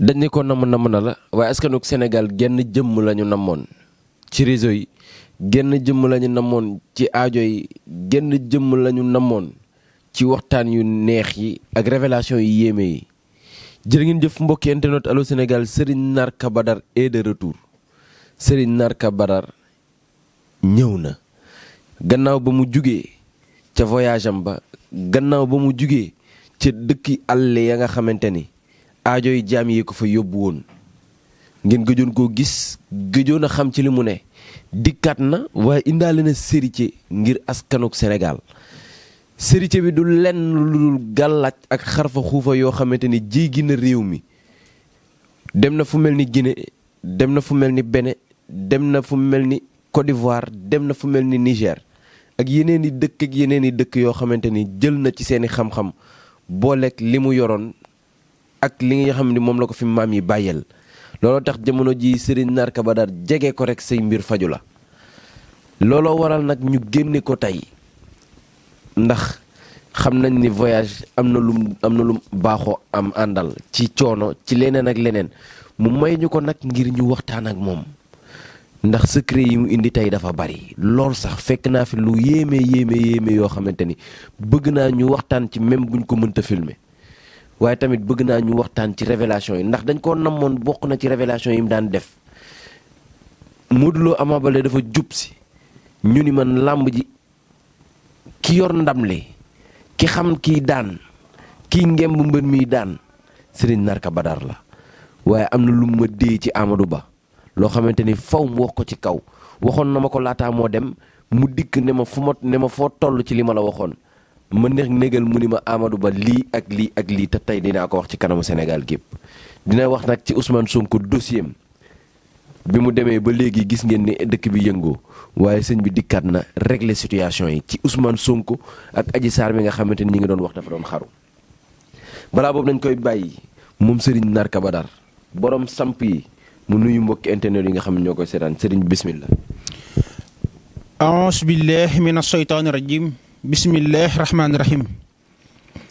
dañ ne ko namm na la waaye askanu Sénégal genn jëmm la ñu namoon ci réseau yi genn jëmm la ñu namoon ci aajo yi genn jëmm la ñu namoon ci waxtaan yu neex yi ak révélation yu yéeme yi. jërë ngeen jëf mbokki internet Allô Sénégal, Serigne Narka Badar est de retour. Serigne Narka Badar ñëw na gannaaw ba mu jugee ca voyage am ba, gannaaw ba mu jugee ca dëkki àll ya nga xamante ni aajo yi jaam yi ko fa yóbbu woon. ngeen gëjoon koo gis, gëjoon a xam ci li mu ne, dikkaat na waaye indaale na sérité ngir askanuk Sénégal. sérité bi du lenn lu dul gàllaaj ak xarfa xuufa yoo xamante ni jéggi na réew mi. dem na fu mel ni Guinée, dem na fu mel ni Bénin, dem na fu mel ni Côte d'Ivoire, dem na fu mel ni Niger ak yeneen i dëkk yoo xamante ni jël na ci seeni xam-xam booleeg li mu yoroon ak li nga xam ni moom la ko fi maam yi bàyyeel. looloo tax jamono ji Serigne Narka Badar jege ko rek say mbir faju la. looloo waral nag ñu génne ko tey ndax xam nañ ni voyage am na lum baaxoo am àndal ci coono ci leneen ak leneen mu may ñu ko nag ngir ñu waxtaan ak moom ndax secret yi mu indi tey dafa bari lool sax fekk naa fi lu yéeme yoo xamante ni bëgg naa ñu waxtaan ci même buñ ko mënta filmer waaye tamit bëgg naa ñu waxtaan ci révélation yi ndax dañ koo namoon. bokk na ci révélation yi mu daan def. Modou Lo Ama Baldé dafa jub si ñu ni man làmb ji ki yor ndam li, ki xam kii daan, kii ngemb mbër mi daan Serigne Narka Badar la. waaye am na lu ma dee ci Amadou Ba loo xamante ni faw mu wax ko ci kaw. waxoon na ma ko laataa moo dem mu dikk ne ma foo toll ci li ma la waxoon ma négal mu ni ma Amadou Ba lii ak lii te tey dinaa ko wax ci kanamu Sénégal gépp. dina wax nag ci Ousmane Sonko dossier bi mu demee ba léegi gis ngeen ni dëkk bi yëngoo waaye sëñ bi dikkaat na régler situation yi ci Ousmane Sonko ak Adji Sarr mi nga xamante ni ñi ngi doon wax dafa doon xaru. balaa boobu nañ koy bàyyi moom Serigne Narka Badar borom samp yi mu nuyu mbokki internet yi nga xam ne ñoo koy seetaan. Serigne bismillah. aouzu billahi mina shaytaani rajim bismillahi rahmaani rahim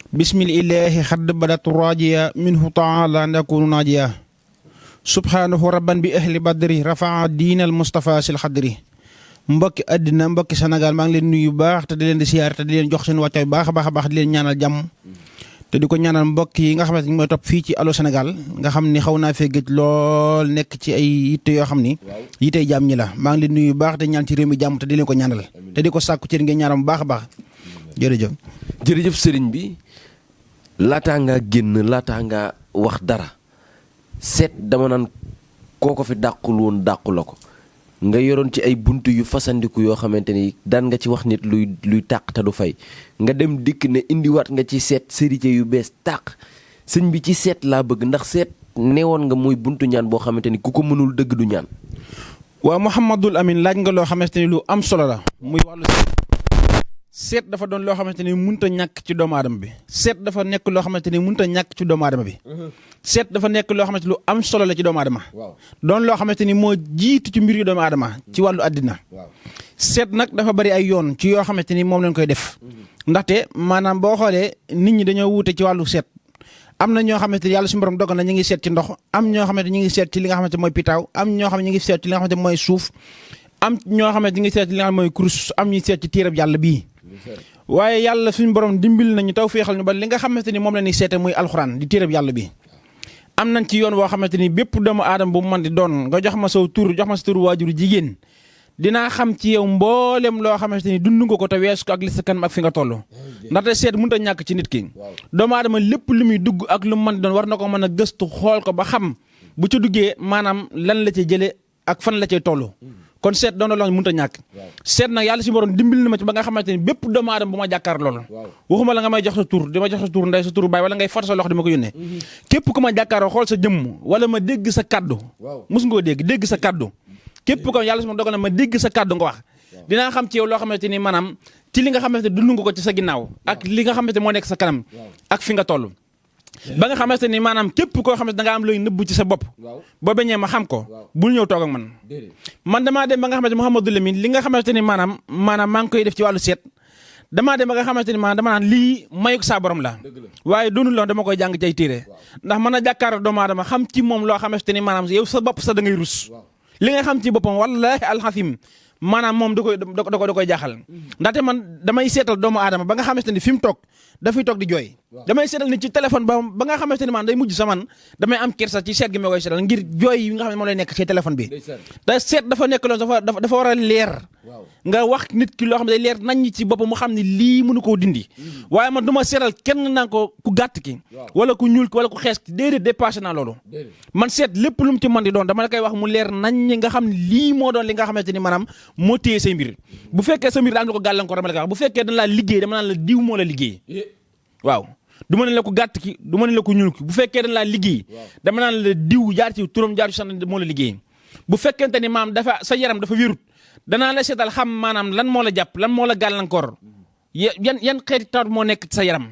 bismillahi xadd badat rajiya minhu taala nakunu najiya subhanahu rabban bi ahli badri rafaa diinal Mustafa sil xadri. mbokki àddina mbokki Sénégal maa ngi leen nuyu baax te di leen di siyaar te di leen jox seen wàccaay baax a baax di leen ñaanal jàmm te di ko ñaanal mbokk yi nga xamante ni mooy topp fii ci Allô Sénégal nga xam ni xaw naa fee gëj lool nekk ci ay yitte yoo xam ni yittey jàmm ñi la. maa ngi leen nuyu baax te ñaan ci réew mi jàmm te di leen ko ñaanal te di ko sàkku ci ngeen ñaanal bu baax a baax. jërëjëf Serigne bi laataa ngaa génn laataa ngaa wax dara seet dama naan koo ko fi dàqul woon dàqu la ko nga yoroon ci ay bunt yu fasandiku yoo xamante ni daan nga ci wax nit luy tàq te du fay nga dem dikk ne indiwaat nga ci seet sérité yu bees tàq. sëñ bi ci seet laa bëgg ndax seet neewoon nga muy buntu ñaan boo xamante ni ku ko mënul dëgg du ñaan. waaw Mouhamadul Amin laaj nga loo xamante ni lu am solo la muy wàllu seet dafa doon loo xamante ni mënut a ñàkk ci doomu aadama bi. seet dafa nekk loo xamante ni mënut a ñàkk ci doomu aadama bi. seet dafa nekk loo xamante lu am solo la ci doomu aadama. doon loo xamante ni moo jiitu ci mbir yu doomu aadama ci wàllu àddina. seet nag dafa bari ay yoon ci yoo xamante ni moom lañ koy def. ndaxte maanaam boo xoolee nit ñi dañoo wuute ci wàllu seet. am na ñoo xamante ni yàlla suñu borom dogal na ñu ngi seet ci ndox am ñoo xamante ñu ngi seet ci li nga xamante mooy pitaaw am ñoo xam ne ñu ngi seet ci li nga xamante mooy suuf am ñoo xamante ñu ngi seet ci li nga xam mooy kurus am ñuy seet ci téereb yàlla bii. waaye yàlla suñu borom dimbil nañu taw féexal ñu ba li nga xamante ni moom la ñuy seete muy alxuraan di téereb yàlla bi am nañ ci yoon woo xamante ni bépp doomu aadama bu mu mën di doon nga jox ma saw tur jox ma sa tur waajur jigéen dinaa xam ci yow mboolem loo xamante ni dund nga ko te weesu ko ak li sa kanam ak fi nga toll. ndaxte seet mënut a ñàkk ci nit ki. doomu aadama lépp lu muy dugg ak lu mu mën di doon war na ko mën a gëstu xool ko ba xam bu ca duggee maanaam lan la cay jëlee ak fan la cay toll. kon seet doon na loo mënut a ñàkk. seet nag yàlla si borom dimbil na ma ci ba nga xamante ni bépp doomu aadama bu ma jàkkaar loolu. waxuma la nga may jox sa tur di ma jox sa tur ndey sa tur baay wala ngay fot sa loxo di ma ko yónnee. képp ku ma jàkkaaroo xool sa jëmm wala ma dégg sa kaddu. mos nga koo dégg sa kaddu. képp ko yàlla su ma dogal na ma dégg sa kaddu nga wax dinaa xam ci yow loo xamante ni maanaam ci li nga xamante dund nga ko ci sa ginnaaw ak li nga xamante moo nekk sa kanam ak fi nga toll ba nga xamante ni maanaam képp koo xamante da nga am looy nëbbu ci sa bopp boo bañee ma xam ko bul ñëw toog ak man damaa dem ba nga xamante Mouhamadou Lamine li nga xamante ni maanaam maa ngi koy def ci wàllu seet damaa dem ba nga xamante ni maanaam dama naan lii mayuk saa borom la waaye doonul loon dama koy jàng cay téere ndax mën a jàkkaarloo doomu aadama xam ci moom loo xamante ni maanaam yow sa bopp sa da ngay rus li nga xam ci boppam wallahi alxasim maanaam moom da koy jaaxal ndaxte man damay seetal doomu aadama ba nga xamante ni fi mu toog dafay toog di jooy damay seetal ni ci téléphone ba nga xamante ni man day mujj sa man damay am kersa ci seet gi ma koy seetal ngir jooy yi nga xam ne moom lay nekk ci téléphone bi te seet dafa nekk loon dafa war a leer nga wax nit ki loo xam ne day leer nañ ci boppam mu xam ne lii mënu koo dindi waaye man du ma seetal kenn naan ko ku gàtt ki wala ku ñuul ki wala ku xees ki déedéet dépassé naa loolu man seet lépp lu mu ci mën di doon dama la koy wax mu leer nañ nga xam ne lii moo doon li nga xamante ni maanaam moo téye say mbir bu fekkee sa mbir daa am la ko gàllankoor dama la koy wax bu fekkee dañ laa liggéey dama naan la diw moo la liggéey waaw du ma ne la ko gàtt ki du ma ne la ko ñuul ki bu fekkee dañ laa liggéey dama naan la diw jaar ci turam jaar ci sant moo la liggéey bu fekkente ni maam dafa sa yaram dafa wérut danaa la seetal xam maanaam lan moo la jàpp lan moo la gàllankoor yan xeeti tawat moo nekk sa yaram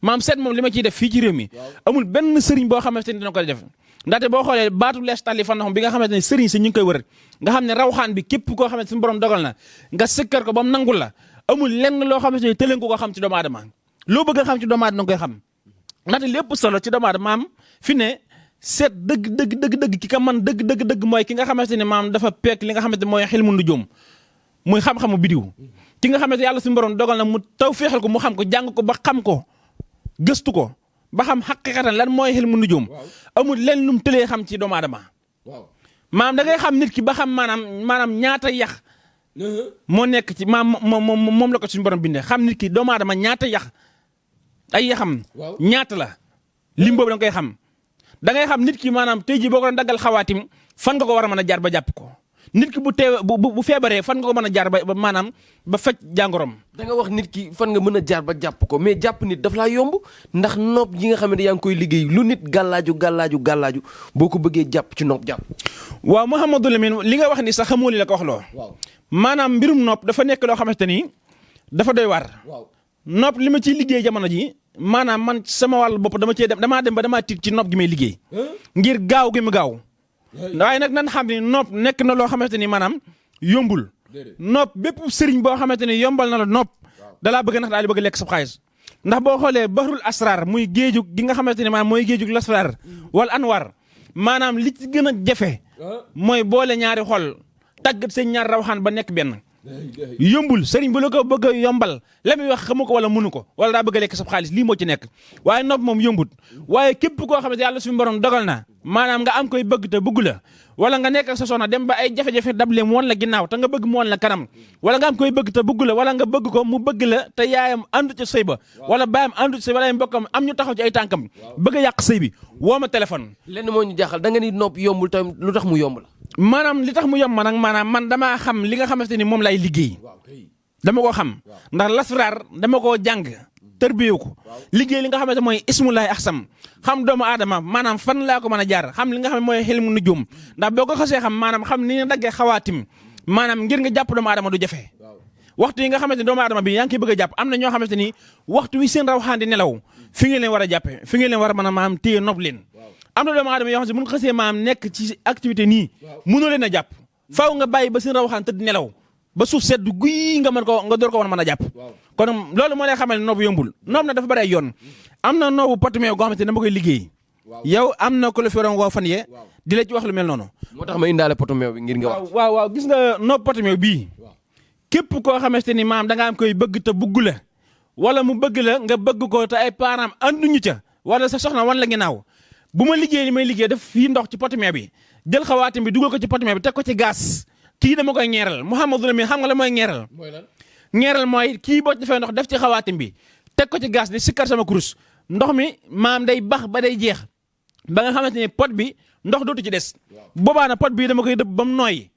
maam seet moom li ma ciy def fii ci réew mi amul benn sëriñ boo xamante ni dina ko def ndaxte boo xoolee baatu lees tali fan bi nga xamante ne sëriñ si ñu ngi koy wër nga xam ne rawxaan bi képp koo xamante suñu borom dogal na nga sëkkar ko ba mu nangul la amul lenn loo xamante ne tëleen ko xam ci doomu aadama loo bëgg a xam ci doomu aadama nga koy xam ndaxte lépp solo ci doomu aadama maam fi ne seet dëgg ki ka man dëgg mooy ki nga xamante ne maam dafa peek li nga xamante mooy xel mu nujum muy xam-xamu bidiw ki nga xamante yàlla suñu borom dogal na mu taw féexal ko mu xam ko jàng ko ba xam ko gëstu ko ba xam xaqiqatan lan mooy xel mu nujum amul lenn lu mu tëlee xam ci doomu aadama maam da ngay xam nit ki ba xam maanaam ñaata yax moo nekk ci moom la ko suñu borom bindee xam nit ki doomu aadama ñaata yax ay yaxam ñaata la lim boobu da nga koy xam da ngay xam nit ki maanaam tey jii boo ko doon daggal xawaatim fan nga ko war a mën a jaar ba jàpp ko nit ki bu feebaree fan nga ko mën a jaar ba maanaam ba faj jàngoroom. da nga wax nit ki fan nga mën a jaar ba jàpp ko mais jàpp nit daf laa yomb ndax nopp yi nga xam ne yaa ngi koy liggéey lu nit gàllaaju boo ko bëggee jàpp ci nopp jàpp. waaw Mouhamadou Lamine li nga wax ni sax xamoo li la ko wax loo. maanaam mbirum nopp dafa nekk loo xamante ni dafa doy waar. nopp li ma ciy liggéey jamono ji maanaam man sama wàllu bopp damaa dem ba damaa tiit ci nopp gi may liggéey ngir gaaw gi mu gaaw waaye nag nan xam ni nopp nekk na loo xamante ni maanaam yombul nopp bépp sëriñ boo xamante ni yombal na la nopp dalaa bëgg nax daal di bëgg lekk sa xaalis ndax boo xoolee bahrul asrar muy géejug gi nga xamante ni maanaam mooy géejug lasrar wala anwar maanaam li ci gën a jafe mooy boole ñaari xol tàggat seen ñaar rawxaan ba nekk benn yombul sëriñ bu la ko bëgg a yombal la muy wax xamu ko wala mënu ko wala daa bëgg a lekk sa xaalis lii moo ci nekk waaye nopp moom yombut waaye képp koo xamante yàlla suñu borom dogal na maanaam nga am koy bëgg te bëgg la wala nga nekk sa soxna dem ba ay jafe-jafe dable mu woon la ginnaaw te nga bëgg mu woon la kanam wala nga am koy bëgg te bëgg la wala nga bëgg ko mu bëgg la te yaayam àndu ci sëy ba wala baayam àndu ci sëy wala ay mbokkam am ñu taxaw ci ay tànkam bëgg a yàq sëy bi woo ma téléphone. lenn moo ñu jaaxal da nga ni nopp yombul tamit lu tax mu yomb la. maanaam li tax mu yomb nag maanaam man damaa xam li nga xamante ni moom lay liggéey dama ko xam ndax lasraar dama koo jàng tërbiyewu ko liggéey li nga xamante mooy ismulaay axsam xam doomu aadama maanaam fan laa ko mën a jaar xam li nga xam ne mooy xilmu nujum ndax boo ko xasee xam maanaam xam ni nga daggee xawaatim maanaam ngir nga jàpp doomu aadama du jafe waxtu yi nga xamante ni doomu aadama bi yaa ngi koy bëgg a jàpp am na ñoo xamante ni waxtu wi seen rawxaan di nelaw fi ngeen leen war a jàppe fi ngeen leen war a mën a maanaam téye nopp leen am na doomu aadama yoo xam ne bu ñu xasee maanaam nekk ci activité nii mënoo leen a jàpp faaw nga bàyyi ba seen rawxaan tëdd nelaw ba suuf sedd guy nga mën ko nga door ko war a mën a jàpp kon loolu moo lay xamal ne noobu yombul noob na dafa bëri ay yoon am na noobu potumeew goo xamante ne dama koy liggéey yow am na ko la fi waroon woo fan yee di la ci wax lu mel noonu moo tax ma indaale potumeew bi ngir nga wax waaw gis nga noobu potumeew bii képp koo xamante ni maam da nga am koy bëgg te bëggu la wala mu bëgg la nga bëgg ko te ay parents anduñu ca wala sa soxna wan la ginnaaw bu ma liggéey li may liggéey def fii ndox ci potumeew bi jël xawaatim bi dugal ko ci potumeew bi teg ko ci gaz kii dama koy ñeeral Mouhamadou Lamine xam nga la mooy ñeeral ñeeral mooy kii boo defee ndox def ci xawaatim bi teg ko ci gaz ni sikkar sama kurus ndox mi maam day bax ba day jeex ba nga xamante ni pot bi ndox dootu ci des boobaa na pot bii dama koy dëbb ba mu nooy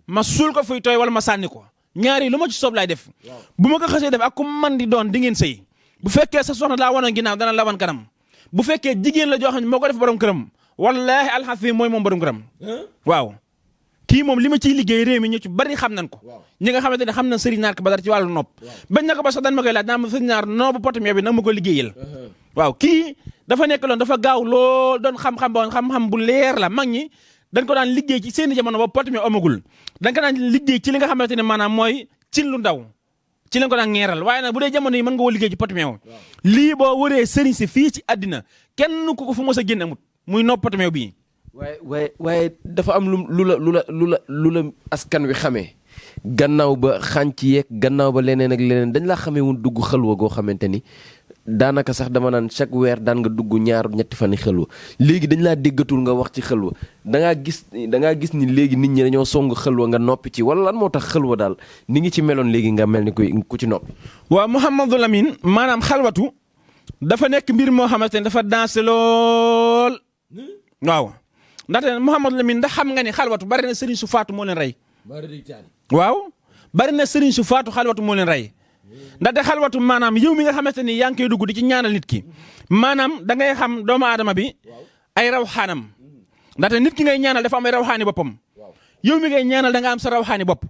ma suul ko fuy tooy wala ma sànni ko ñaari lu ma ci soob laay def bu ma ko xasee def ak ku man di doon di ngeen sëy bu fekkee sa soxna daa wanoon ginnaaw dana la wan kanam bu fekkee jigéen la joo xam ne moo ko def borom këram wallaahi alxasim mooy moom borom këram waaw kii moom li ma ciy liggéey réew mi ñu ci bari xam nañ ko ñi nga xamante ne xam na sëriñ naar ko ba dara ci wàllu nopp bañ na ko ba sax dañ ma koy laaj naa ma sëriñ naar noobu potumeew bi nag ma ko liggéeyal waaw kii dafa nekk loon dafa gaaw lool doon xam-xam bu leer la mag ñi dañ ko daan liggéey ci seeni jamono ba potumeew amagul dañ ko daan liggéey ci li nga xamante ne maanaam mooy cin lu ndaw ci lañ ko daan ngeeral waaye nag bu dee jamono yi mën nga woo liggéey ci pot meew lii boo wëree sëriñ si fii ci àddina kenn ku ko fu mos a génn amut muy nopp pot meew bii. waaye dafa am lu la askan wi xamee gannaaw ba xànc yeeg gannaaw ba leneen ak leneen dañ laa xamee woon dugg xalwa goo xamante ni daanaka sax dama naan chaque weer daan nga dugg ñaar ñetti fan yi xalwa léegi dañ laa déggatul nga wax ci xalwa da ngaa gis ni léegi nit ñi dañoo song xalwa nga noppi ci wala lan moo tax xalwa daal ni ngi ci meloon léegi nga mel ni ku ci noppi. waaw Mouhamadou Lamine maanaam xalwatu dafa nekk mbir moo xamante ne dafa dansé lool waaw ndaxte Mouhamadou Lamine ndax xam nga ni xalwatu bari na sëriñ su faatu moo leen rey. waaw bari na sëriñ su faatu xalwatu moo leen rey ndaxte xalwatu maanaam yow mi nga xamante ni yaa ngi koy dugg di ci ñaanal nit ki maanaam da ngay xam doomu aadama bi ay rawxaanam ndaxte nit ki ngay ñaanal dafa am ay rawxaani boppam yow mi ngay ñaanal da nga am sa rawxaani bopp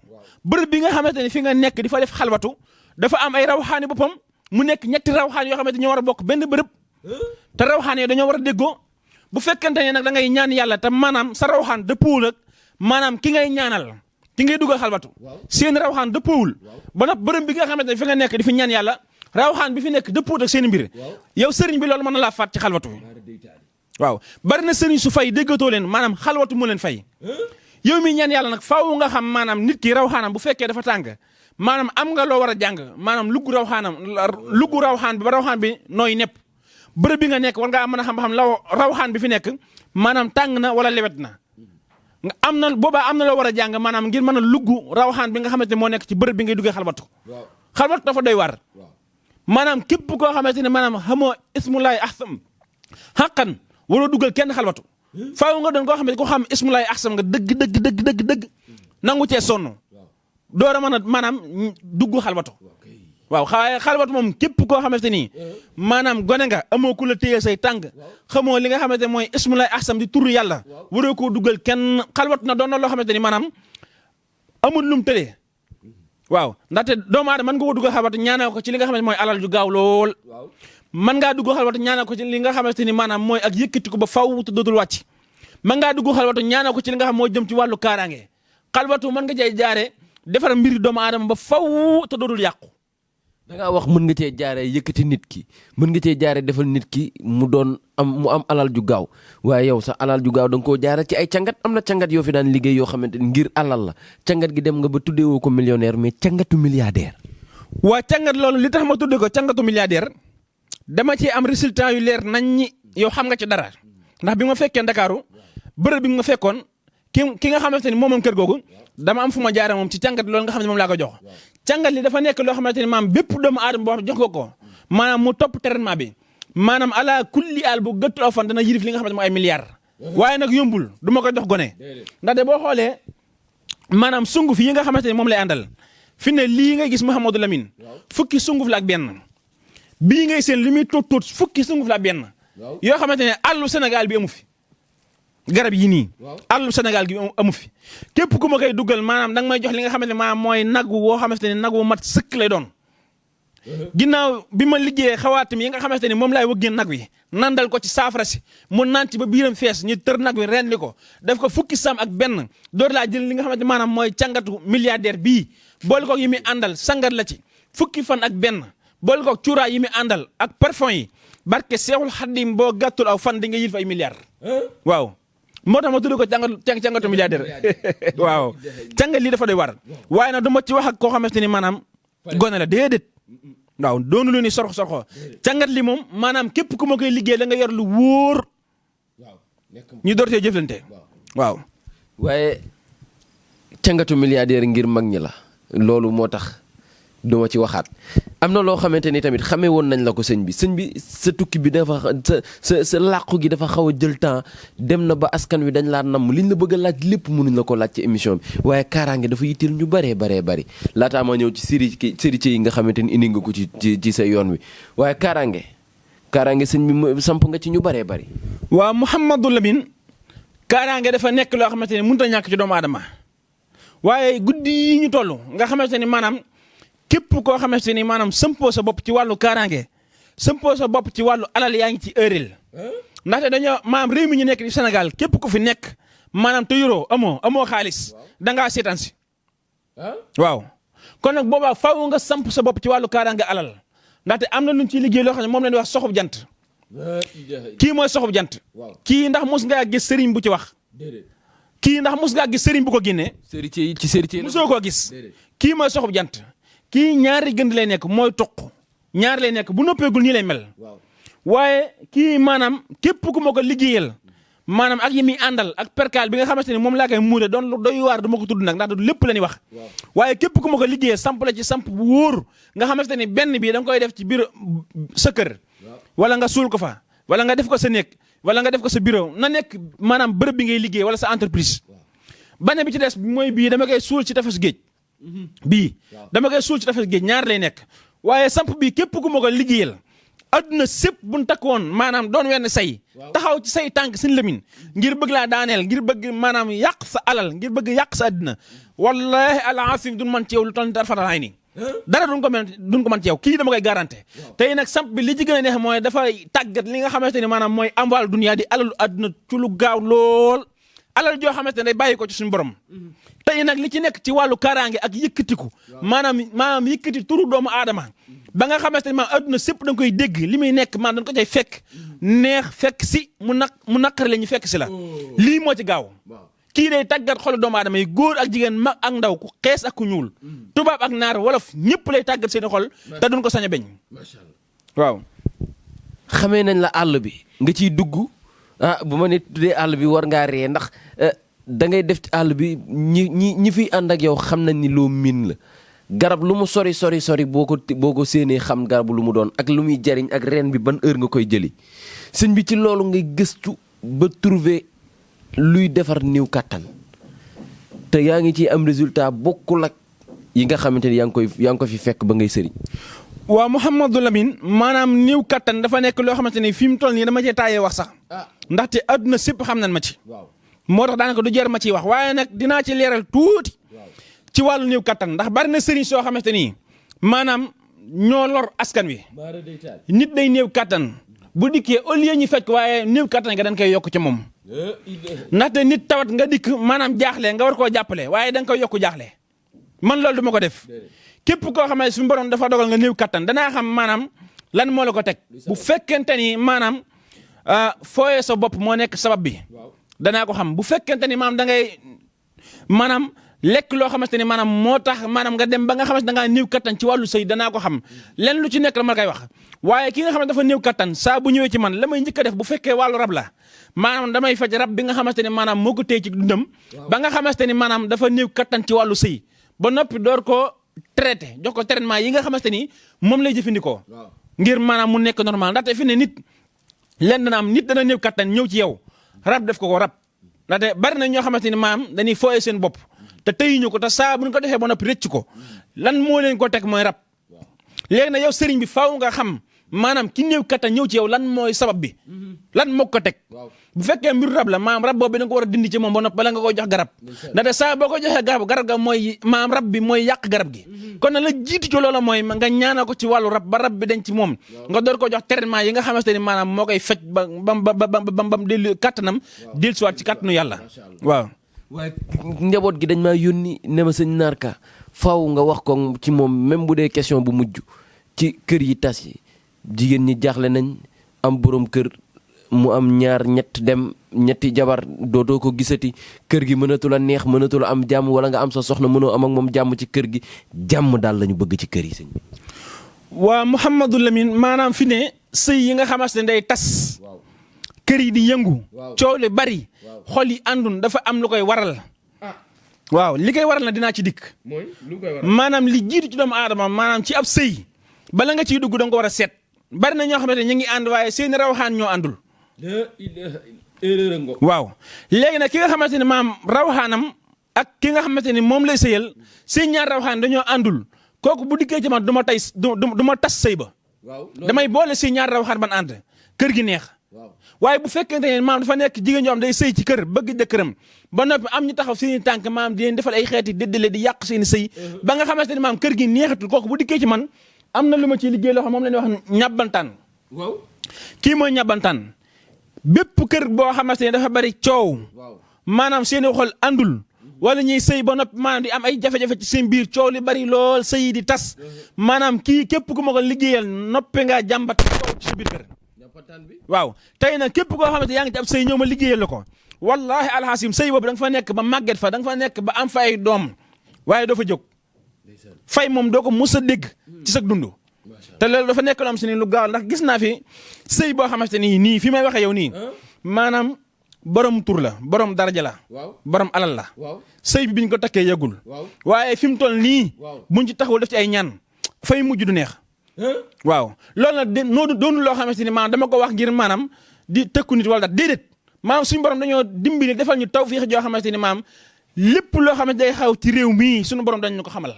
bërëb bi nga xamante ni fi nga nekk di fa def xalwatu dafa am ay rawxaani boppam mu nekk ñetti rawxaan yoo xamante ñoo war a bokk benn bërëb te rawxaan yooyu dañoo war a déggoo bu fekkente ne nag da ngay ñaan yàlla te maanaam sa rawxaan dëppoowul ak maanaam ki ngay ñaanal ki ngay dugal xalwatu seen rawxaan dëppoowul ba nag bërëb bi nga xamante ne fi nga nekk di fi ñaan yàlla rawxaan bi fi nekk dëppoowul ak seen mbir yow sëriñ bi loolu mën na laa faat ci xalwatu waaw bari na sëriñ su fay déggatoo leen maanaam xalwatu moo leen fay yow mi ñaan yàlla nag faaw nga xam maanaam nit ki rawxaanam bu fekkee dafa tàng maanaam am nga loo war a jàng maanaam lugg rawxaan bi ba rawxaan bi nooy nepp bërëb bi nga nekk war ngaa mën a xam la rawxaan bi fi nekk maanaam tàng na wala lewet na nga am na boobaa am na loo war a jàng maanaam ngir mën a lugg rawxaan bi nga xamante ne moo nekk ci bërëb bi ngay duggee xalwatu xalwatu dafa doy war maanaam képp koo xamante ne maanaam xamoo ismulaay ahsam xaqan waroo duggal kenn xalwatu faaw nga doon koo xamante ko xam ismulaay ahsam nga dëgg nangu cee sonn door a mën a maanaam dugg xalwatu waaw xalwatu moom képp koo xamante ni maanaam gone nga amoo ku la téye say tàng xamoo li nga xamante ne mooy ismulaay ahsam di tur yàlla waroo koo duggal kenn xalwatu na doon na loo xamante ni maanaam amul lum tëlee waaw ndaxte doomu aadama mën nga ko duggal xalwatu ñaanal ko ci li nga xamante mooy alal ju gaaw lool mën ngaa dugg xalwatu ñaanal ko ci li nga xamante ni maanaam mooy ak yëkkati ko ba faw te dootul wàcc mën ngaa dugg xalwatu ñaanal ko ci li nga xam mooy jëm ci wàllu kaaraange xalwatu mën nga jay jaare defar mbiri doomu aadama ba faw te dootul yàqu da ngaa wax mën nga cee jaaree yëkkati nit ki mën nga cee jaaree defal nit ki mu am alal ju gaaw waaye yow sax alal ju gaaw da nga koo jaaree ci ay cangat am na cangat yoo fi daan liggéey yoo xamante ni ngir alal la cangat gi dem nga ba tuddee woo ko millionnaire mais cangatu milliardaire. waa cangat loolu li tax ma tuddee ko cangatu milliardaire dama cee am résultat yu leer nañ ñi yow xam nga ci dara ndax bi ma fekkee Ndakaaru bërëb bi nga fekkoon ki nga xamante ni moom kër googu dama am fu ma jaaree moom ci cangat loolu nga xam ne moom laa ko jox cangat li dafa nekk loo xamante ni maanaam bépp doomu aadama boo xam jox ko ko maanaam mu topp traitement bi maanaam ala kulli al bu gëttu aw fan dana yirif li nga xamante mooy ay milliards waaye nag yombul du ma ko jox gone ndaxte boo xoolee maanaam sunguf yi nga xamante ni moom lay àndal fi ne lii ngay gis Mouhamadou Lamine fukki sunguf la ak benn bii ngay seen li muy tuut fukki sunguf la ak benn yoo xamante ne àllu Sénégal bi amu fi garab yi nii àllu Sénégal gi amu fi képp ku ma koy duggal maanaam da nga may jox li nga xamante ne maanaam mooy nagu woo xamante ne nagu mat sëkk lay doon ginnaaw bi ma liggéeyee xawaatam yi nga xamante ne moom laay wëggee nag wi nandal ko ci saafara si mu naan ci ba biiram fees ñu tër nag wi rendi ko def ko fukki sam ak benn door laa jël li nga xamante maanaam mooy càngatu milliardaire bii boole ko yi muy àndal sangat la ci fukki fan ak benn boole ko cuuraay yi muy àndal ak parfum yi barke Seexul Xadim boo gàttul aw fan di nga yil fa ay milliards waaw moo tax ma tudd ko càngatu milliardaire waaw càngat lii dafa doy war waaye nag du ma ci wax ak koo xamante ni maanaam gone la déedéet waaw doonu lu ni sorxo càngat li moom maanaam képp ku ma koy liggéey la nga yor lu wóor ñu door see jëflante waaw. waaye càngatu milliardaire ngir mag ñi la loolu moo tax duma ci waxaat am na loo xamante ni tamit xamee woon nañ la ko sëñ bi sa tukki bi dafa sa làqu gi dafa xaw a jël temps dem na ba askan wi dañ laa namm liñ la bëgg a laaj lépp mënuñ la ko laaj ci émission bi waaye kaaraange dafa yitteel ñu bëree bari laataa ma ñëw ci série yi nga xamante ni indi nga ko ci sa yoon wi waaye kaaraange sëñ bi samp nga ci ñu bëree bëri. waaw Mouhamadou Lamine kaaraange dafa nekk loo xamante ni mënut a ñàkk ci doomu aadama waaye guddi yi ñu toll nga xamante ni maanaam képp koo xamante ni maanaam sëmpoo sa bopp ci wàllu kaaraange sëmpoo sa bopp ci wàllu alal yaa ngi ci heurel ndaxte dañoo maanaam réew mi ñu nekk di Sénégal képp ku fi nekk maanaam te yoroo amoo xaalis dangaa seetaan si waaw kon nag boobaa faaw nga samp sa bopp ci wàllu kaaraange alal ndaxte am na luñ ciy liggéey loo xam ne moom la ñuy wax soxub jant kii mooy soxub jant kii ndax mos ngaa gis sëriñ bu ci wax kii ndax mos ngaa gis sëriñ bu ko génnee mosoo koo gis kii mooy soxub jant kii ñaari gënd lay nekk mooy toq ñaari lay nekk bu noppeegul nii lay mel waaye kii maanaam képp ku ma ko liggéeyal maanaam ak yi muy àndal ak perkaal bi nga xamante ne moom laa koy muure doon lu doy waar du ma ko tudd nag ndax du lépp la ñuy wax waaye képp ku ma ko liggéeyee samp la ci samp bu wóor nga xamante ne benn bi da nga koy def ci biir sa kër wala nga suul ko fa wala nga def ko sa néeg wala nga def ko sa bureau na nekk maanaam bërëb bi ngay liggéey wala sa entreprise benn bi ci des mooy bii dama koy suul ci tefes géej bii dama koy suul ci tefes géej ñaar lay nekk waaye samp bii képp ku ma ko liggéeyal adduna sépp buñ takkoon maanaam doon wenn say taxaw ci say tànk seen lëmin ngir bëgg laa daaneel ngir bëgg maanaam yàq sa alal ngir bëgg yàq sa adduna wallahi alazim duñ mën ci yow lu toll dara fatalaay nii dara duñ ko mën ci yow kii dama koy garanté tey nag samp bi li ci gën a neex mooy dafay tàggat li nga xamante ne maanaam mooy amwal dunya di alalu adduna ci lu gaaw lool alal joo xamante ne day bàyyi ko ci suñu borom tey nag li ci nekk ci wàllu kaaraange ak yëkkatiku maanaam yëkkati turu doomu aadama ba nga xamante ne maanaam adduna sépp da nga koy dégg li muy nekk maanaam dañ ko cay fekk neex fekk si mu naqari la ñu fekk si la lii moo ci gaaw kii day tàggat xolu doomu aadama yi góor ak jigéen mag ak ndaw ku xees ak ku ñuul tubaab ak naar wolof ñëpp lay tàggat seen xol te duñ ko sañ a beñ waaw xamee nañ la àll bi nga ciy dugg bu ma ne tuddee àll bi war ngaa ree ndax da ngay def ci àll bi ñi fiy ànd ak yow xam nañ ni loo miin la garab lu mu sori boo ko séenee xam garab lu mu doon ak lu muy jariñ ak reen bi ban heure nga koy jëli sëñ bi ci loolu ngay gëstu ba trouver luy defar néew kàttan te yaa ngi ciy am résultat bokkul ak yi nga xamante ni yaa ngi ko fi fekk ba ngay sëriñ. waaw Mouhamadou Lamine maanaam néew kattan dafa nekk loo xamante ni fi mu toll nii dama cee taayee wax sax ndaxte adduna sépp xam nañ ma ci moo tax daanaka du jar ma ciy wax waaye nag dinaa ci leeral tuuti ci wàllu néew kattan ndax bari na sëriñ soo xamante ni maanaam ñoo lor askan wi nit day néew kattan bu dikkee au lieu ñu fekk waaye néew kattan nga dañ koy yokk ci moom ndaxte nit tawat nga dikk maanaam jaaxle nga war koo jàppale waaye da nga koy yokk jaaxle man loolu du ma ko def képp koo xam ne suñu borom dafa dogal nga néew kattan danaa xam maanaam lan moo la ko teg bu fekkente ni maanaam fooyee sa bopp moo nekk sabab bi danaa ko xam bu fekkente ni maanaam da ngay maanaam lekk loo xamante ni maanaam moo tax maanaam nga dem ba nga xamante da ngaa néew kattan ci wàllu sëy danaa ko xam lenn lu ci nekk la ma koy wax waaye ki nga xam ne dafa néew kattan saa bu ñëwee ci man la may njëkk a def bu fekkee wàllu rab la maanaam damay faj rab bi nga xamante ni maanaam moo ko téye ci dundam ba nga xamante ni maanaam dafa néew kattan ci wàllu sëy ba noppi door ko traité jox ko traitement yi nga xamante ni moom lay jëfandikoo ngir maanaam mu nekk normal ndaxte fi ne nit lenn dana am nit dana néew kattan ñëw ci yow rab def ko rab ndaxte bari na ñoo xamante ni maanaam dañuy fooyee seen bopp te tëyuñu ko te saa bu ñu ko defee ba noppi rëcc ko lan moo leen ko teg mooy rab léegi nag yow sëriñ bi faaw nga xam maanaam ki néew kattan ñëw ci yow lan mooy sabab bi lan moo ko teg bu fekkee mbiru rab la maanaam rab boobu da nga ko war a dindi ci moom ba noppi bala nga koy jox garab ndaxte saa boo ko joxee garab ga mooy maanaam rab bi mooy yàq garab gi kon nag la jiitu ci loola mooy nga ñaanal ko ci wàllu rab ba rab bi dañ ci moom nga door ko jox traitement yi nga xamante ni maanaam moo koy faj bam dellu kattanam dellu siwaat ci kattanu yàlla waaw waaye njaboot gi dañ maa yónni ne ma sëñ Narka faaw nga wax ko ci moom même bu dee question bu mujj ci kër yi tas yi jigéen ñi jaaxle nañ am borom kër mu am ñaar ñett dem ñetti jabar dootoo ko gisati kër gi mënatul a neex mënatul a am jàmm wala nga am sa soxna mënoo am ak moom jàmm ci kër gi jàmm daal lañu bëgg ci kër yi sëñ bi. waa Mouhamadou Lamine maanaam fi ne sëy yi nga xamante ne day tas kër yi di yëngu coow li bari xol yi àndun dafa am lu koy waral waaw li koy waral na dinaa ci dikk maanaam li jiitu ci doomu aadama maanaam ci ab sëy bala nga ciy dugg da nga ko war a seet bari na ñoo xamante ne ñu ngi ànd waaye seeni rawaxaan ñoo àndul waaw léegi nag ki nga xamante ne maam rawaxaanam ak ki nga xamante ni moom lay sëyal seen ñaar rawaxaan dañoo àndul kooku bu dikkee ci man du ma tas sëy ba damay boole seen ñaar rawaxaan ban ànd kër gi neex waaye bu fekkente ne maam dafa nekk jigéen ñoo xam day sëy ci kër bëgg jëkkëram ba noppi am ñu taxaw seeni tànk maam di leen defal ay xeeti déddale di yàq seeni sëy ba nga xamante ne maam kër gi neexatul kooku bu dikkee ci man am na lu ma ciy liggéey loo xam moom la ñuy wax ñabbantaan kii mooy ñabbantaan bépp kër boo xamante ne dafa bari coow maanaam seeni xol àndul wala ñuy sëy ba noppi maanaam di am ay jafe-jafe ci seen biir coow li bari lool sëy di tas maanaam kii képp ku ma ko liggéeyal noppi ngaa jàmbat coow ci sa biir kër waaw tey nag képp koo xamante yaa ngi ci ab sëy ñëw ma liggéeyal la ko wallahi alxasim sëy boobu da nga fa nekk ba màgget fa da nga fa nekk ba am fa ay doom waaye doo fa jóg fay moom doo ko mus a dégg ci sa dund te loolu dafa nekk loo am si ni lu gaaw ndax gis naa fi sëy boo xamante ni nii fi may waxee yow nii maanaam borom tur la borom daraja la borom alal la sëy bi biñ ko takkee yëgul waaye fi mu toll nii buñ ci taxawul def ci ay ñaan fay mujj du neex waaw loolu nag de doonu loo xamante ni maanaam dama ko wax ngir maanaam di tëkku nit wala déedéet maanaam suñu borom dañoo dimbali defal ñu tawfiix joo xamante ni maanaam lépp loo xamante day xaw ci réew mii suñu borom dañ ñu ko xamal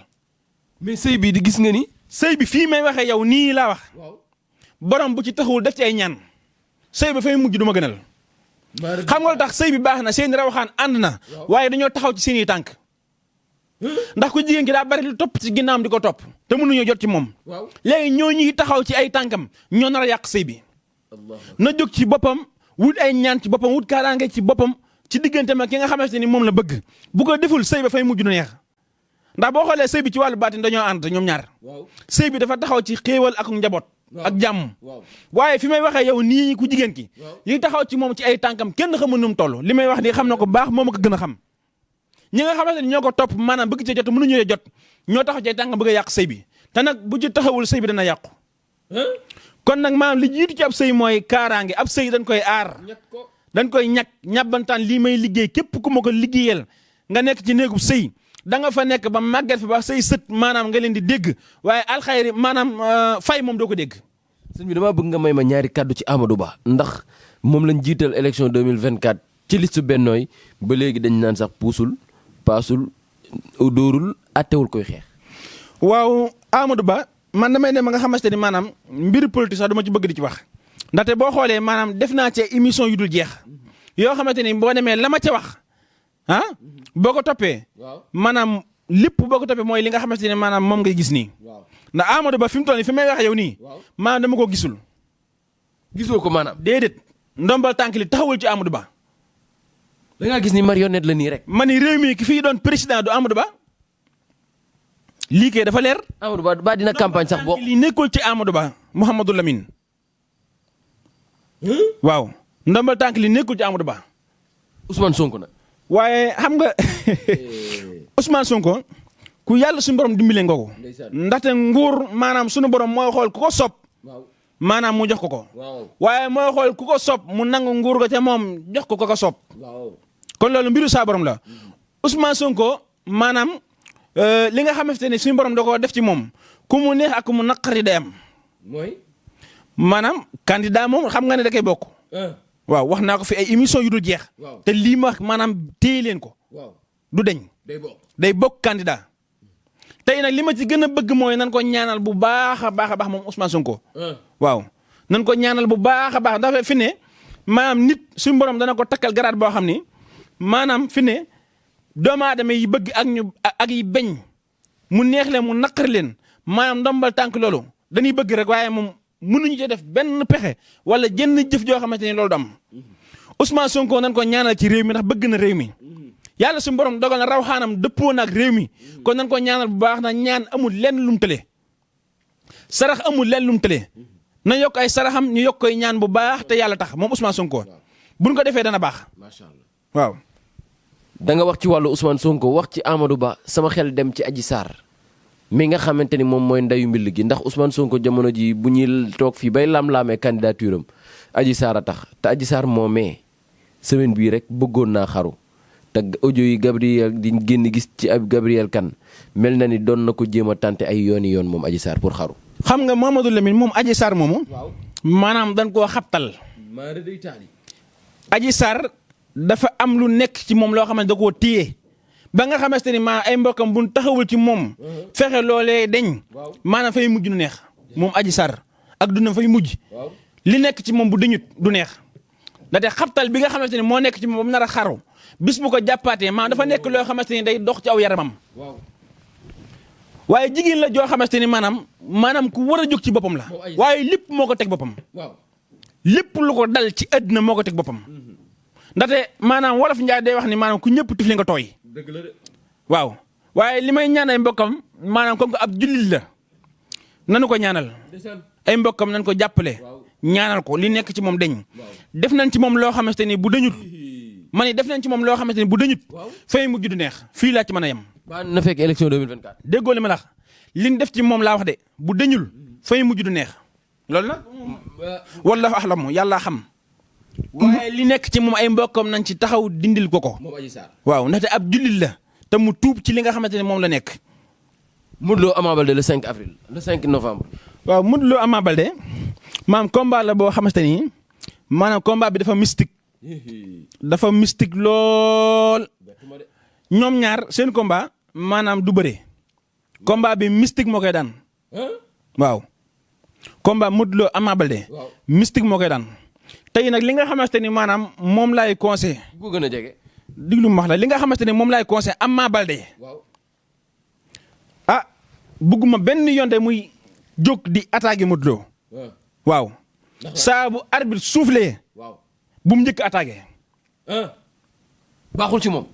mais sëy bi di gis nga ni sëy bi fii may waxee yow nii laa wax borom bu ci taxawul def ci ay ñaan sëy ba fay mujj du ma gënal xam nga lu tax sëy bi baax na seen rawaxaan ànd na waaye dañoo taxaw ci seeni tànk ndax ku jigéen ki daa bari lu topp ci ginnaawam di ko topp te mënuñoo jot ci moom léegi ñoo ñuy taxaw ci ay tànkam ñoo nar a yàq sëy bi na jóg ci boppam wut ay ñaan ci boppam wut kaaraange ci boppam ci diggante ma ki nga xamante ni moom la bëgg bu ko deful sëy ba fay mujj du neex ndax boo xoolee sëy bi ci wàllu baatin dañoo ànd ñoom ñaar sëy bi dafa taxaw ci xéewal ak njaboot ak jàmm waaye fi may waxee yow nii ku jigéen ki li taxaw ci moom ci ay tànkam kenn xamul nu mu toll li may wax nii xam na ko baax moom a ko gën a xam ñi nga xamante ni ñoo ko topp maanaam bëgg ci jot mënuñu jot ñoo taxaw ci ay tànkam bëgg a yàq sëy bi te nag bu ci taxawul sëy bi dana yàqu kon nag maanaam li jiitu ci ab sëy mooy kaaraange ab sëy dañ koy aar dañ koy ñàbbantaan lii may liggéey képp ku ma ko liggéeyal nga nekk ci néegub sëy da nga fa nekk ba màgget fa ba say sët maanaam nga leen di dégg waaye alxayri maanaam fay moom doo ko dégg. sëñ bi damaa bëgg nga may ma ñaari kàddu ci Amadou Ba ndax moom lañ jiital élection 2024 ci liste bennooy ba léegi dañ naan sax puusul paasul dóorul attewul koy xeex. waaw Amadou Ba man damay dem ba nga xamante ni maanaam mbiri politique sax dama ci bëgg di ci wax ndaxte boo xoolee maanaam def naa ci émission yu dul jeex yoo xamante ni boo demee la ma ca wax. boo ko toppee maanaam lépp boo ko toppee mooy li nga xamante ne maanaam moom ngay gis nii ndax Amadou Ba fi mu toll nii fi may wax yow nii maanaam dama ko gisul. gisoo ko maanaam. déedéet ndombal tànk li taxawul ci Amadou Ba. da ngaa gis ni marionnette la nii rek. ma ni réew mi ki fii doon président du Amadou Ba lii kay dafa leer. Amadou Ba dina campagne sax boo. lii nekkul ci Amadou Ba Mouhamadou Lamine. waaw ndombal tànk li nekkul ci Amadou Ba. Ousmane Sonko nag. waaye xam nga Ousmane Sonko ku yàlla suñu borom dimbale nga ko ndaxte nguur maanaam suñu borom mooy xool ku ko sopp maanaam mu jox ko ko waaye mooy xool ku ko sopp mu nangu nguur ga te moom jox ko ko sopp kon loolu mbiru saa borom la Ousmane Sonko maanaam li nga xamante ne suñu borom da ko def ci moom ku mu neex ak ku mu naqari day am mooy maanaam candidat moom xam nga ne da koy bokk waaw wax naa ko fi ay émission yu dul jeex te lii ma maanaam téye leen ko du deñ day bokk candidat tey nag li ma ci gën a bëgg mooy nan ko ñaanal bu baax a baax moom Ousmane Sonko waaw nan ko ñaanal bu baax a baax dafa fi ne maanaam nit suñu borom dana ko takkal garaat boo xam ni maanaam fi ne doomu aadama yi bëgg ak yi beñ mu neex leen mu naqari leen maanaam ndombal tànk loolu dañuy bëgg rek waaye moom mënuñu ci def benn pexe wala jenn jëf joo xamante ni loolu du am Ousmane Sonko nan ko ñaanal ci réew mi ndax bëgg na réew mi yàlla suñu borom dogal na raw xaanam dëppoo na ak réew mi kon nan ko ñaanal bu baax na ñaan amul lenn lum tële sarax amul lenn lum tële na yokk ay saraxam ñu yokk koy ñaan bu baax te yàlla tax moom Ousmane Sonko buñ ko defee dana baax. macha allah waaw. da nga wax ci wàllu Ousmane Sonko wax ci Amadou Ba sama xel dem ci Adji Sarr mi nga xamante ni moom mooy ndayu mbill gi ndax Ousmane Sonko jamono ji bu ñuy toog fii bay lam-laamee candidature am Adji Sarr a tax te Adji Sarr moomee semaine bii rek bëggoon naa xaru te audio yi Gabriel di génn gis ci ab Gabriel Kane mel na ni doon na ko jéem a tànte ay yooni yoon moom Adji Sarr pour xaru. xam nga Mamadou Lamine moom Adji Sarr moomu. maanaam dañ koo xabtal. Adji Sarr dafa am lu nekk ci moom loo xamante da koo téye ba nga xamante ni maa ay mbokkam buñ taxawul ci moom. fexe loolee deñ maanaam fay mujj du neex moom Adji Sarr ak duna fay mujj. li nekk ci moom bu dañut du neex ndaxte xabtal bi nga xamante ni moo nekk ci moom ba mu nar a xaru bis bu ko jàppaatee maanaam dafa nekk loo xamante ni day dox ci aw yaramam. waaye jigéen la joo xamante ni maanaam ku war a jóg ci boppam la. waaye lépp moo ko teg boppam. lépp lu ko dal ci àddina moo ko teg boppam. ndaxte maanaam wolof Njaay day wax ni maanaam ku ñëpp tifli nga tooy. dëgg la de. waaw waaye li may ñaan ay mbokkam maanaam comme que ab jullit la nanu ko ñaanal ay mbokkam nañ ko jàppale ñaanal ko li nekk ci moom deñ def nañ ci moom loo xamante ni bu dañut ma ne def nañ ci moom loo xamante ni bu dañut fay mujj du neex fii laa ci mën a yem. ba na fekk élection 2024. déggoo li ma la wax liñ def ci moom laa wax de bu dañul fay mujj du neex loolu nag wallahu axlamu yàlla xam. waaye li nekk ci moom ay mbokkam nañ ci taxaw dindil ko ko. moom Adji Sarr waaw ndaxte ab jullit la te mu tuub ci li nga xamante ne moom la nekk. Modou Lo Ama Baldé le 5 avril le 5 novembre. waaw Modou Lo Ama Baldé maam combat la boo xamante ni maanaam combat bi dafa mystique. dafa mystique lool. ñoom ñaar seen combat maanaam du bëre. combat bi mystique moo koy daan. waaw. combat Modou Lo Ama Baldé. mystique moo koy daan. tey nag li nga xamante ni maanaam moom laay conseillé. bu gën a jege. diglu ma wax la li nga xamante ne moom laay conseillé Ama Baldé. ah bëgguma benn yoon de muy jóg di attaqué Modou Lo. waaw. saa bu arbitre soufflé. bu mu njëkk attaqué. baaxul ci moom.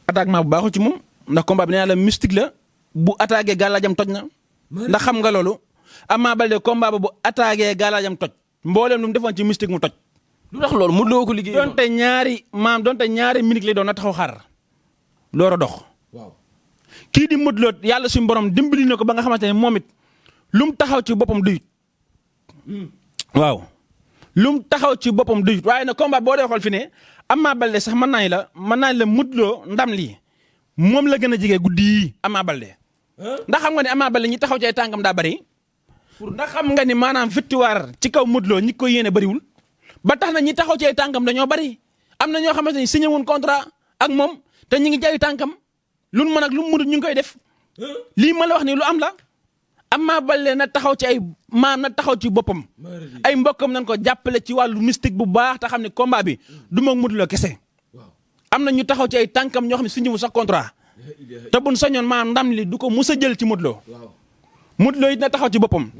attaquement bu baaxul ci moom ndax combat bi nee naa la mystique la bu attaqué gàllaajam toj na. ndax xam nga loolu. Ama Baldé combat ba bu attaqué gàllaajam toj. mboolem lu mu defoon ci mystique mu toj. lu tax loolu Modou Lo ko liggéey. donte ñaari minute lay doon na taxaw xaar. door a dox. waaw. kii di Modou Lo yàlla suñu borom dimbali na ko ba nga xamante ne moom it lu mu taxaw ci boppam duyut. waaw. lu mu taxaw ci boppam duyut waaye nag combat boo dee xool fi ne Ama Baldé sax mën naa la Modou Lo ndam lii moom la gën a jege guddi yi Ama Baldé. ndax xam nga ne Ama Baldé ñi taxaw ci ay tànkam daa bari. ndax xam nga ni maanaam victoire ci kaw Modou Lo ñi ko yéene bariwul. ba tax na ñi taxaw ci ay tànkam dañoo bari am na ñoo xamante ni signé woon contrat ak moom te ñi ngi jaay tànkam lu mu mën ak lu mu mënut ñu ngi koy def. lii ma la wax ni lu am la. Ama Baldé na taxaw ci ay na taxaw ci boppam. ay mbokkam nañ ko jàppale ci wàllu mystique bu baax te xam ne combat bi du ma Modou Lo kese. am na ñu taxaw ci ay tànkam ñoo xam ne signé wu sax contrat. te buñ sañoon maanaam ndam li du ko mus a jël ci Modou Lo. Modou Lo it na taxaw ci boppam.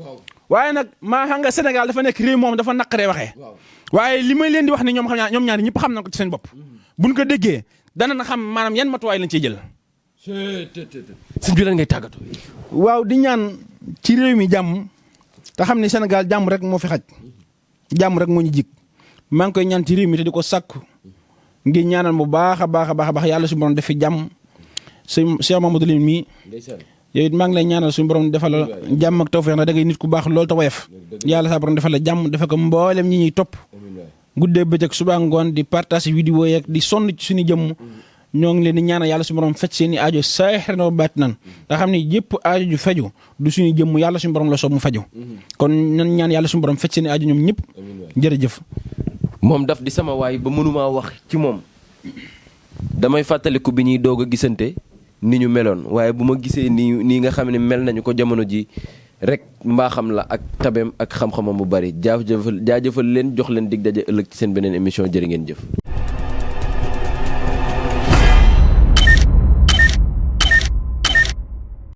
waaye nag maa xam nga Sénégal dafa nekk réew moom dafa naqaree waxee. waaye li may leen di wax ni ñoom ñaar ñëpp xam na ko ci seen bopp. buñ ko déggee danañ xam maanaam yan matuwaay lañ ciy jël. sëñ bi lan ngay tàggatoo. waaw di ñaan ci réew mi jàmm te xam ne Sénégal jàmm rek moo fi xaj jàmm rek moo ñu jig maa ngi koy ñaan ci réew mi te di ko sàkku ngir ñaanal bu baax a baax yàlla suñu borom def fi jàmm sëñ Cheikh Mamadou Lim mii yow it maa ngi lay ñaanal suñu borom defal la jàmm ak tawfeex na da ngay nit ku baax loolu te woyof yàlla sa borom defal la jàmm defal ko mboolem ñi ñuy topp guddee bëccëg suba ngoon di partage vidéo yeeg di sonn ci suñu jëmm ñoo ngi leen di ñaanal yàlla suñu borom fecc seen i aajo saaxir na baat nan nga xam ne yëpp aajo ju faju du suñu jëmm yàlla suñu borom la soob mu faju kon nan ñaan yàlla suñu borom fecc seen i aajo ñoom ñëpp jërëjëf. moom daf di sama waay ba mënumaa wax ci moom damay fàttaliku bi ñuy doog a gisante ni ñu meloon waaye bu ma gisee nii nga xam ne mel nañu ko jamono ji rek mbaaxam la ak tabeem ak xam-xamam bu bari jaajëfal leen jox leen dig daje ëllëg ci seen beneen émission jërë ngeen jëf.